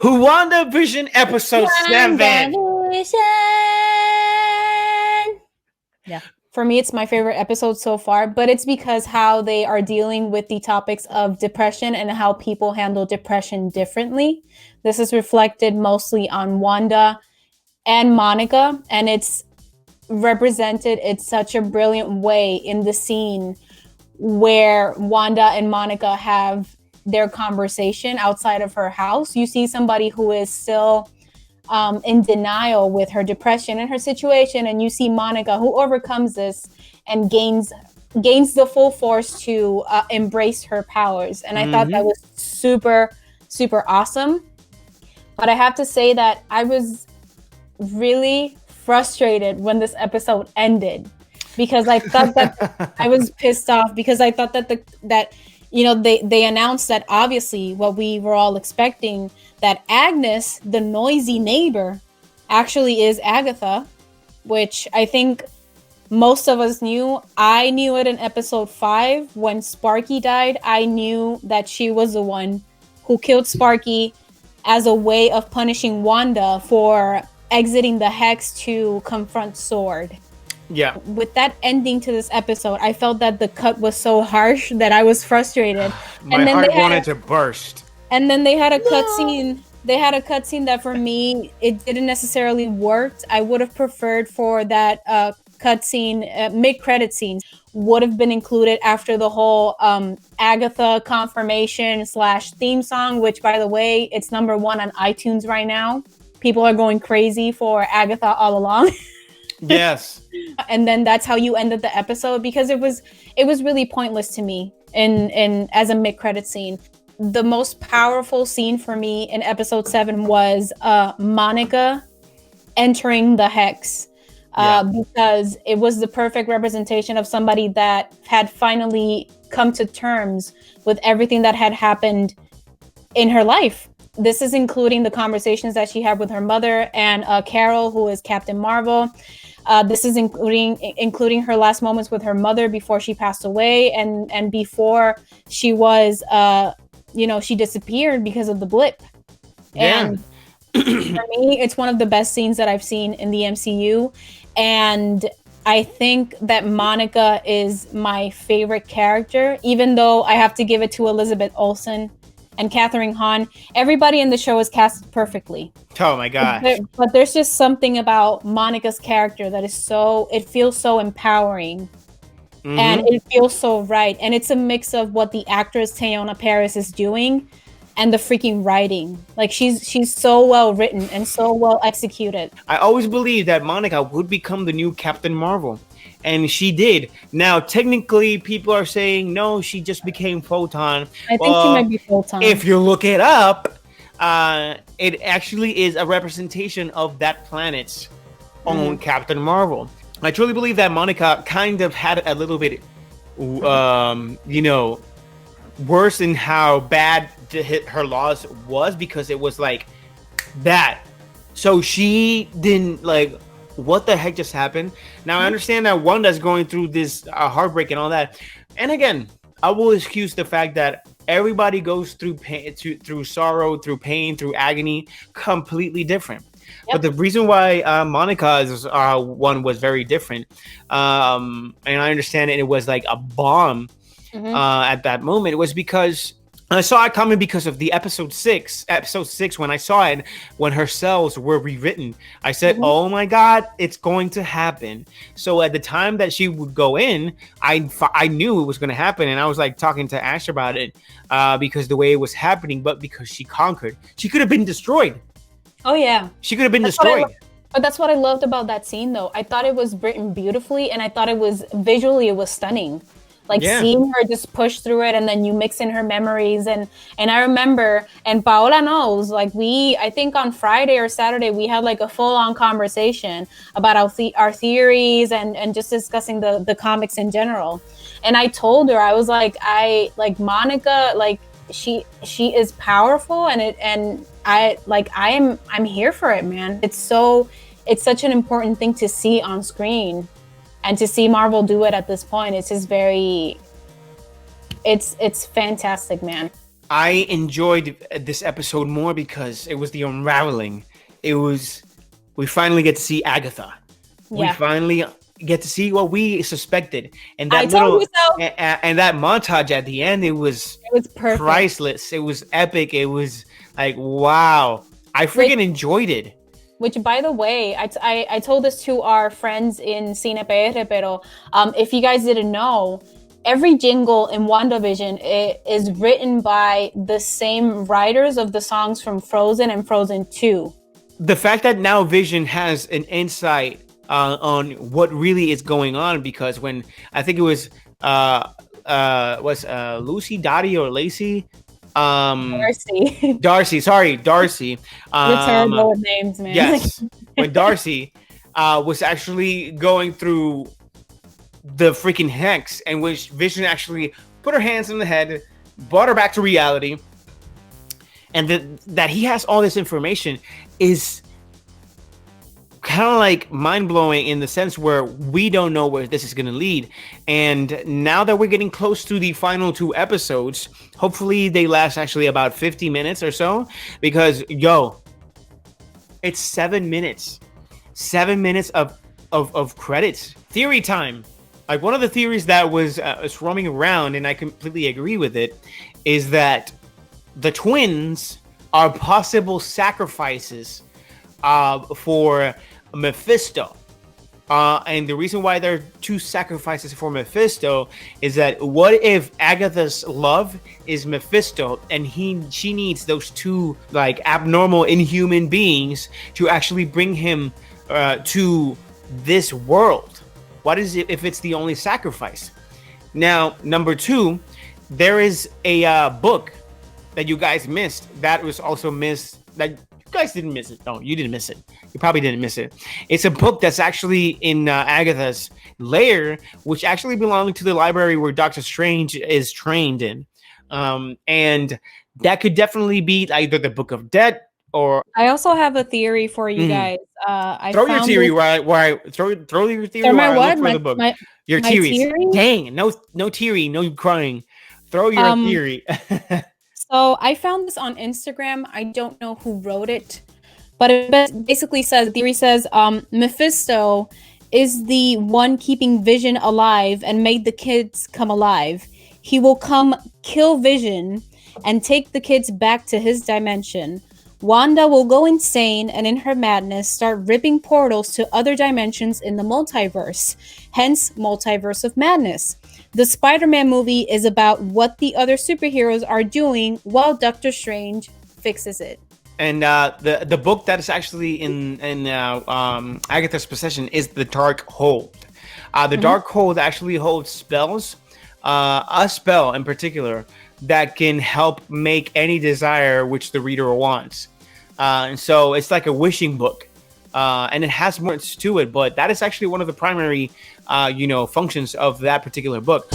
WandaVision episode 7. WandaVision. Yeah. For me, it's my favorite episode so far, but it's because how they are dealing with the topics of depression and how people handle depression differently. This is reflected mostly on Wanda and Monica, and it's represented in such a brilliant way in the scene where Wanda and Monica have their conversation outside of her house. You see somebody who is still in denial with her depression and her situation, and you see Monica who overcomes this and gains the full force to embrace her powers. And I thought that was super awesome. But I have to say that I was really frustrated when this episode ended, because I thought that I was pissed off, because I thought that they announced that obviously what we were all expecting, that Agnes, the noisy neighbor, actually is Agatha, which I think most of us knew. I knew it in episode 5 when Sparky died. I knew that she was the one who killed Sparky as a way of punishing Wanda for exiting the hex to confront Sword. Yeah. With that ending to this episode, I felt that the cut was so harsh that I was frustrated. My heart wanted to burst. And then they had a cutscene. They had a cutscene that for me, it didn't necessarily work. I would have preferred for that cutscene, mid-credit scenes, would have been included after the whole Agatha confirmation / theme song, which, by the way, it's number 1 on iTunes right now. People are going crazy for Agatha all along. Yes. And then that's how you ended the episode, because it was really pointless to me in as a mid-credit scene. The most powerful scene for me in episode 7 was Monica entering the hex, because it was the perfect representation of somebody that had finally come to terms with everything that had happened in her life. This is including the conversations that she had with her mother and Carol, who is Captain Marvel. This is including her last moments with her mother before she passed away, and before she was she disappeared because of the blip. Yeah. And for me, it's one of the best scenes that I've seen in the MCU. And I think that Monica is my favorite character, even though I have to give it to Elizabeth Olsen and Catherine Hahn. Everybody in the show is cast perfectly. Oh my gosh. But there's just something about Monica's character that is it feels so empowering. And it feels so right. And it's a mix of what the actress Teyonah Parris is doing and the freaking writing. Like, she's so well written and so well executed. I always believed that Monica would become the new Captain Marvel. And she did. Now, technically, people are saying, no, she just became Photon. I think she might be Photon. If you look it up, it actually is a representation of that planet's own Captain Marvel. I truly believe that Monica kind of had a little bit, worse in how bad her loss was, because it was like that. So she didn't like, what the heck just happened? Now I understand that Wanda's going through this heartbreak and all that. And again, I will excuse the fact that everybody goes through pain, through sorrow, through pain, through agony, completely different. But the reason why Monica's one was very different, and I understand it was like a bomb at that moment, it was because I saw it coming because of the episode 6 when I saw it, when her cells were rewritten. I said, oh my God, it's going to happen. So at the time that she would go in, I knew it was going to happen. And I was like talking to Ash about it because the way it was happening, but because she conquered, she could have been destroyed. Oh yeah, she could have been destroyed. But that's what I loved about that scene, though. I thought it was written beautifully, and I thought it was stunning. Like seeing her just push through it, and then you mix in her memories, and I remember, and Paola knows, like I think on Friday or Saturday we had like a full-on conversation about our theories and just discussing the comics in general. And I told her, I was like, Monica, like she is powerful, and I'm here for it, man. It's such an important thing to see on screen, and to see Marvel do it at this point, it's just it's fantastic, man. I enjoyed this episode more because it was the unraveling. It was we finally get to see Agatha. We Yeah. finally get to see what we suspected, and I that told you so. and that montage at the end, it was perfect. priceless. It was epic. It was like, wow, I freaking enjoyed it. Which, by the way, I told this to our friends in Cine PR, pero if you guys didn't know, every jingle in WandaVision is written by the same writers of the songs from Frozen and Frozen 2. The fact that now Vision has an insight on what really is going on, because when I think it was Lucy, Dottie, or Lacey, Darcy. Sorry, Darcy. We're terrible with names, man. Yes, when Darcy was actually going through the freaking hex, and which Vision actually put her hands in the head, brought her back to reality, and that he has all this information is kind of like mind-blowing in the sense where we don't know where this is going to lead. And now that we're getting close to the final 2 episodes, hopefully they last actually about 50 minutes or so, because it's 7 minutes of credits. Theory time. Like, one of the theories that was roaming around, and I completely agree with it, is that the twins are possible sacrifices for Mephisto. And the reason why there are 2 sacrifices for Mephisto is that what if Agatha's love is Mephisto, and she needs those 2 like abnormal, inhuman beings to actually bring him to this world? What is it if it's the only sacrifice? Now, number 2, there is a book that you guys missed. That was also missed. That you guys didn't miss it. No, you didn't miss it. You probably didn't miss it. It's a book that's actually in Agatha's lair, which actually belonged to the library where Doctor Strange is trained in. And that could definitely be either the Book of Death, or I also have a theory for you guys. Throw your theory throw your theory while I look for the book. Your theories. Dang, no teary, no crying. Throw your theory. So I found this on Instagram. I don't know who wrote it, but it basically says, theory says, Mephisto is the one keeping Vision alive and made the kids come alive. He will come kill Vision and take the kids back to his dimension. Wanda will go insane and in her madness start ripping portals to other dimensions in the multiverse, hence Multiverse of Madness. The Spider-Man movie is about what the other superheroes are doing while Doctor Strange fixes it. And the book that is actually in Agatha's possession is the Dark Hold. The Dark Hold actually holds spells, a spell in particular that can help make any desire which the reader wants. And so it's like a wishing book, and it has more to it, but that is actually one of the primary, functions of that particular book.